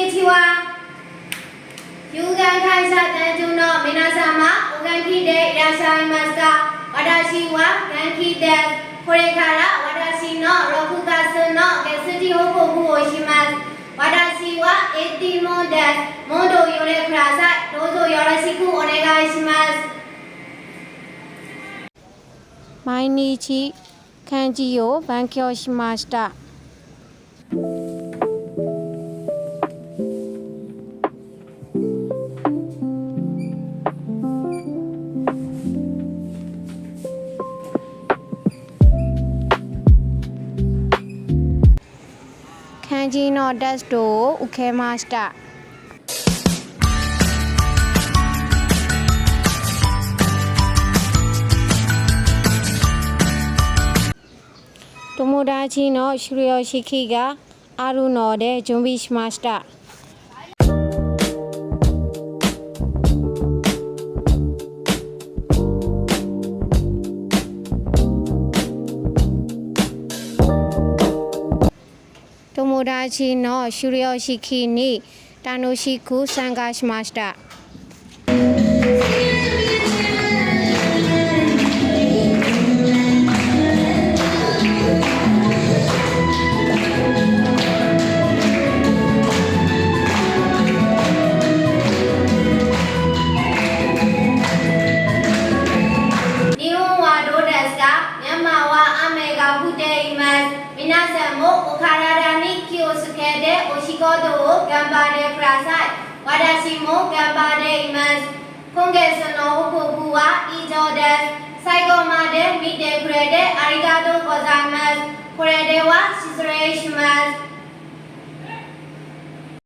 ちは。有眼会社店長の皆様、お元気でいらっしゃいますか。私は元気です。これから私の6月の月次報告をします。私はエティモンです。もっとよれください。どうぞよろしくお願いします。毎日漢字を勉強しました。漢字のテストを受けました。友達の修了式があるので準備しました。友達の修了式に楽しく参加しました。日本はどうですか。ミャンマーは雨が降っています。皆さんもお体に気をつけてお仕事を頑張ってください。私も頑張っています。今月の報告は以上です。最後まで見てくれてありがとうございます。これでは失礼します。